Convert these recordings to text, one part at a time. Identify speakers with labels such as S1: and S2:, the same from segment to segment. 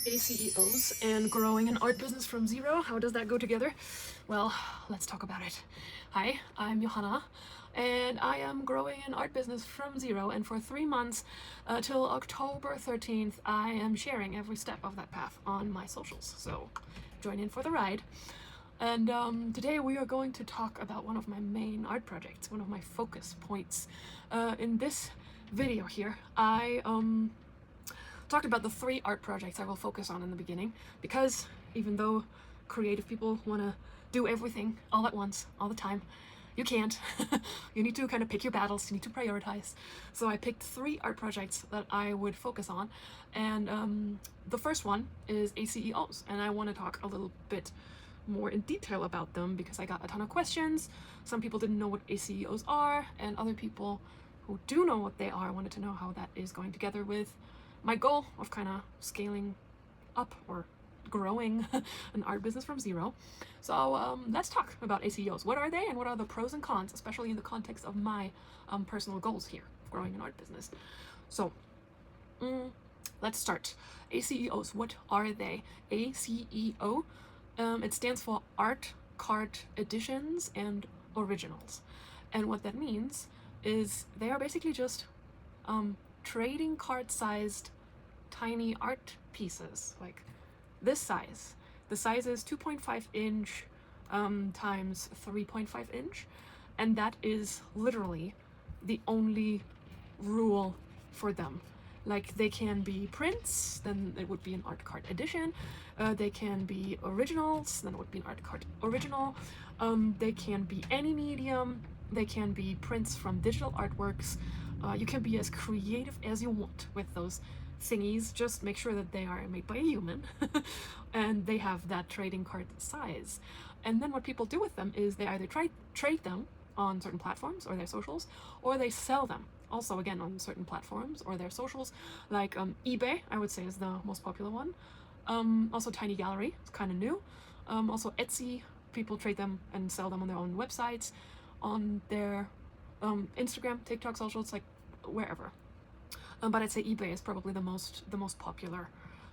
S1: ACEOs and growing an art business from zero. How does that go together? Well, let's talk about it. Hi, I'm Johanna, and I am growing an art business from zero. And for 3 months, till October 13th, I am sharing every step of that path on my socials. So join in for the ride. And today we are going to talk about one of my main art projects, one of my focus points. In this video here, I talked about the 3 art projects I will focus on in the beginning, because even though creative people want to do everything all at once, all the time, you can't. You need to kind of pick your battles, you need to prioritize. So I picked 3 art projects that I would focus on, and the first one is ACEOs, and I want to talk a little bit more in detail about them because I got a ton of questions. Some people didn't know what ACEOs are, and other people who do know what they are wanted to know how that is going together with my goal of kind of scaling up or growing an art business from zero. So let's talk about ACEOs. What are they, and what are the pros and cons, especially in the context of my personal goals here of growing an art business? So let's start. ACEOs, what are they? ACEO, it stands for Art Card Editions and Originals. And what that means is they are basically just trading card-sized tiny art pieces, like this size. The size is 2.5 inch times 3.5 inch, and that is literally the only rule for them. Like, they can be prints, then it would be an art card edition. They can be originals, then it would be an art card original. They can be any medium. They can be prints from digital artworks. You can be as creative as you want with those thingies. Just make sure that they are made by a human and they have that trading card size. And then what people do with them is they either trade them on certain platforms or their socials, or they sell them also again on certain platforms or their socials, like eBay, I would say, is the most popular one. Also Tiny Gallery, it's kind of new. Also Etsy, people trade them and sell them on their own websites, on their Instagram, TikTok, socials, like wherever. But I'd say eBay is probably the most popular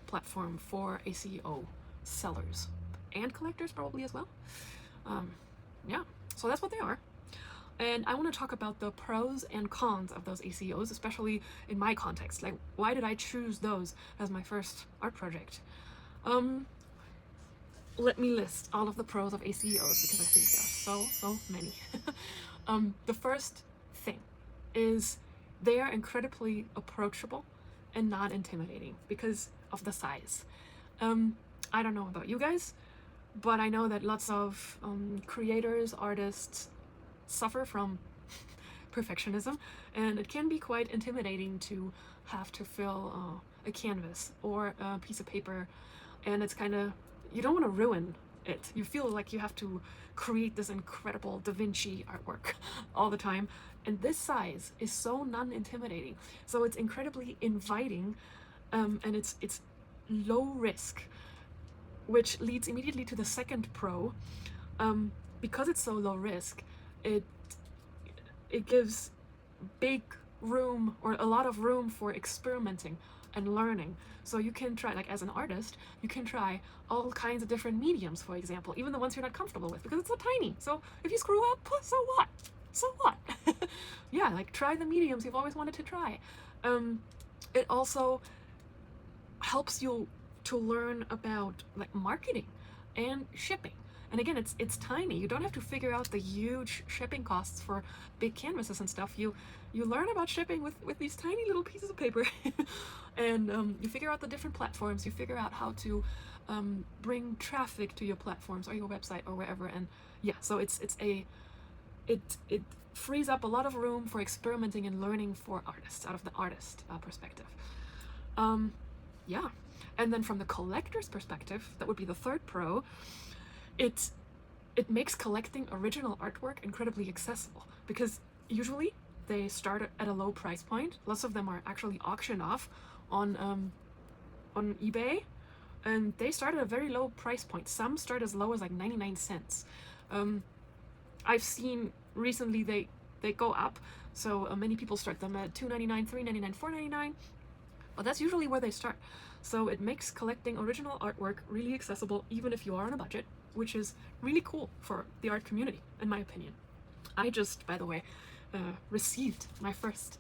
S1: platform for ACEO sellers and collectors probably as well. Yeah, so that's what they are. And I want to talk about the pros and cons of those ACEOs, especially in my context. Like, why did I choose those as my first art project? Let me list all of the pros of ACEOs because I think there are so many. The first thing is they are incredibly approachable and not intimidating because of the size. I don't know about you guys, but I know that lots of creators, artists suffer from perfectionism, and it can be quite intimidating to have to fill a canvas or a piece of paper, and it's kind of, you don't want to ruin it. You feel like you have to create this incredible Da Vinci artwork all the time, and this size is so non-intimidating, so it's incredibly inviting, and it's low risk, which leads immediately to the second pro. Because it's so low risk, it gives big room, or a lot of room, for experimenting and learning. So you can try, like as an artist, you can try all kinds of different mediums, for example, even the ones you're not comfortable with, because it's so tiny. So if you screw up, so what? So what? Yeah, like try the mediums you've always wanted to try. It also helps you to learn about like marketing and shipping. And again, it's tiny. You don't have to figure out the huge shipping costs for big canvases and stuff. You learn about shipping with these tiny little pieces of paper, and you figure out the different platforms. You figure out how to bring traffic to your platforms or your website or wherever. And yeah, so it frees up a lot of room for experimenting and learning for artists out of the artist perspective. Yeah, and then from the collector's perspective, that would be the third pro. It makes collecting original artwork incredibly accessible, because usually they start at a low price point. Lots of them are actually auctioned off on eBay, and they start at a very low price point. Some start as low as like 99 cents. I've seen recently they go up, so many people start them at $2.99, $3.99, $4.99. but that's usually where they start. So it makes collecting original artwork really accessible even if you are on a budget, which is really cool for the art community, in my opinion. I just, by the way, received my first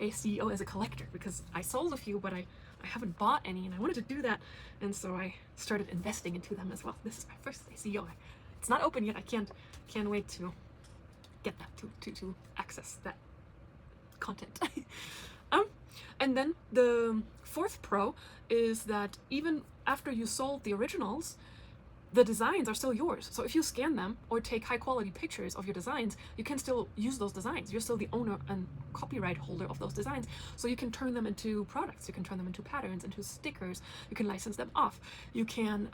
S1: ACEO as a collector because I sold a few, but I haven't bought any, and I wanted to do that, and so I started investing into them as well. This is my first ACEO. It's not open yet. I can't wait to get that, to access that content. And then the fourth pro is that even after you sold the originals, the designs are still yours. So if you scan them or take high quality pictures of your designs, you can still use those designs. You're still the owner and copyright holder of those designs. So you can turn them into products. You can turn them into patterns, into stickers. You can license them off. You can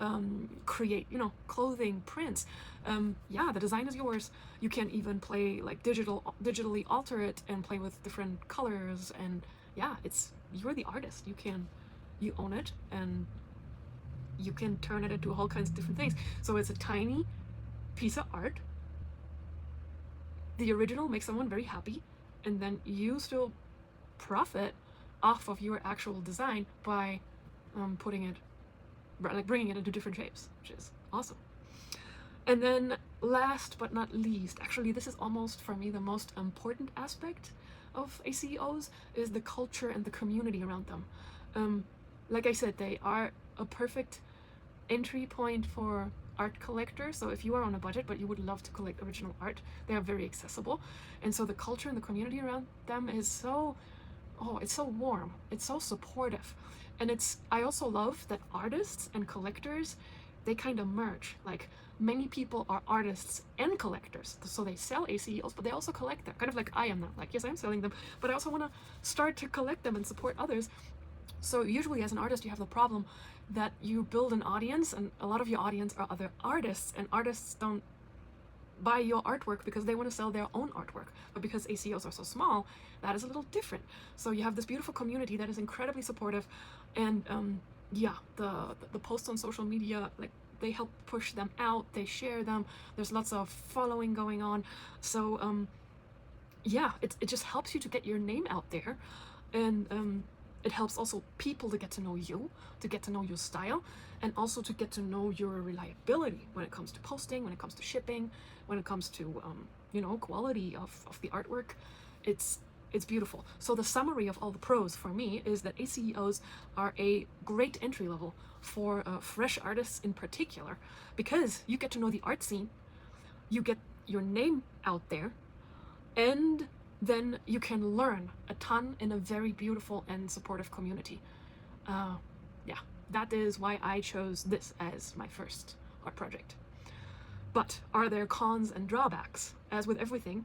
S1: create, clothing, prints. Yeah, the design is yours. You can even play like digitally alter it and play with different colors. And yeah, you're the artist. You own it, and you can turn it into all kinds of different things. So it's a tiny piece of art. The original makes someone very happy, and then you still profit off of your actual design by bringing it into different shapes, which is awesome. And then last but not least, actually this is almost for me the most important aspect of ACEOs, is the culture and the community around them. Like I said, they are a perfect entry point for art collectors. So if you are on a budget but you would love to collect original art, they are very accessible. And so the culture and the community around them is it's so warm, it's so supportive. And I also love that artists and collectors, they kind of merge. Like, many people are artists and collectors, so they sell ACEOs, but they also collect them, kind of like I am now. Like, yes, I'm selling them, but I also want to start to collect them and support others. So usually as an artist, you have the problem that you build an audience, and a lot of your audience are other artists, and artists don't buy your artwork because they want to sell their own artwork. But because ACEOs are so small, that is a little different. So you have this beautiful community that is incredibly supportive, and the posts on social media, like, they help push them out, they share them, there's lots of following going on. So it just helps you to get your name out there, and it helps also people to get to know you, to get to know your style, and also to get to know your reliability when it comes to posting, when it comes to shipping, when it comes to quality of the artwork. It's beautiful. So the summary of all the pros for me is that ACEOs are a great entry level for fresh artists in particular, because you get to know the art scene, you get your name out there, and then you can learn a ton in a very beautiful and supportive community. That is why I chose this as my first art project. But are there cons and drawbacks? As with everything,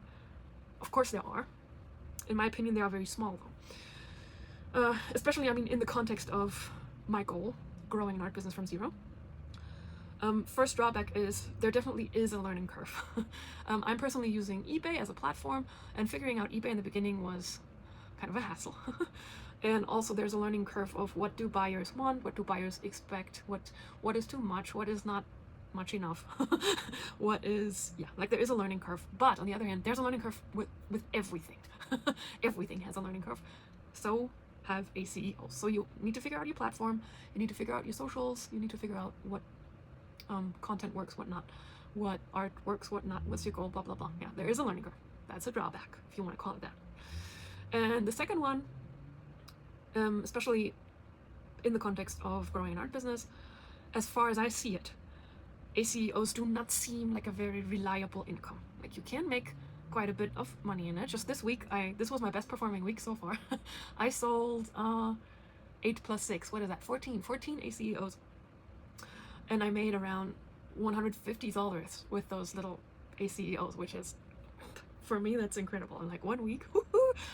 S1: of course there are. In my opinion, they are very small though. Especially, in the context of my goal, growing an art business from zero. First drawback is there definitely is a learning curve. I'm personally using eBay as a platform, and figuring out eBay in the beginning was kind of a hassle. And also there's a learning curve of what do buyers want, what do buyers expect, what is too much, what is not much enough. There is a learning curve. But on the other hand, there's a learning curve with everything. Everything has a learning curve. So have ACEOs. So you need to figure out your platform, you need to figure out your socials, you need to figure out what content works, what not, what art works, what not, what's your goal, blah blah blah. Yeah, there is a learning curve. That's a drawback, if you want to call it that. And the second one, especially in the context of growing an art business, as far as I see it, ACEOs do not seem like a very reliable income. Like, you can make quite a bit of money in it. Just this week, this was my best performing week so far. I sold 8 plus 6, what is that, 14 ACEOs, and I made around $150 with those little ACEOs, which is, for me, that's incredible. In like 1 week,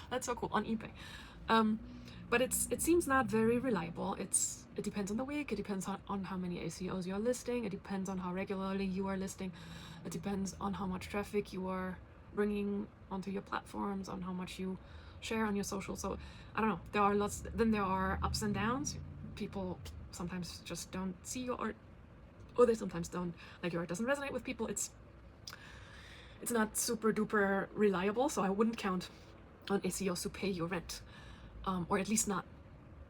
S1: that's so cool, on eBay. But it seems not very reliable. It depends on the week, it depends on how many ACEOs you're listing, it depends on how regularly you are listing, it depends on how much traffic you are bringing onto your platforms, on how much you share on your social. So I don't know, there are ups and downs. People sometimes just don't see your art, or they sometimes don't, like, your art doesn't resonate with people. It's not super duper reliable, so I wouldn't count on ACEOs to pay your rent, or at least not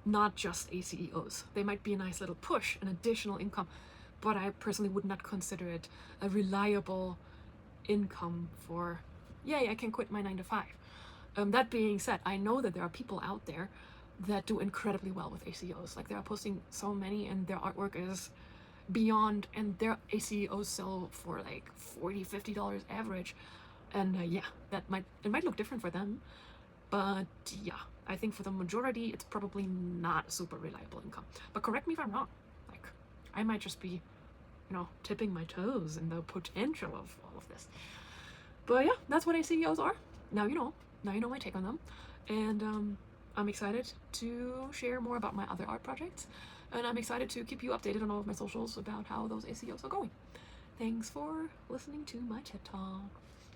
S1: not just ACEOs. They might be a nice little push, an additional income, but I personally would not consider it a reliable income for, yay, I can quit my 9 to 5. That being said, I know that there are people out there that do incredibly well with ACEOs. Like, they are posting so many, and their artwork is beyond, and their ACEOs sell for like $40-50 average. And yeah, it might look different for them, but yeah, I think for the majority, it's probably not a super reliable income. But correct me if I'm wrong. Like, I might just be, tipping my toes in the potential of all of this. But yeah, that's what ACEOs are. Now you know my take on them. And I'm excited to share more about my other art projects. And I'm excited to keep you updated on all of my socials about how those ACEOs are going. Thanks for listening to my TED Talk.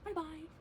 S1: Bye bye.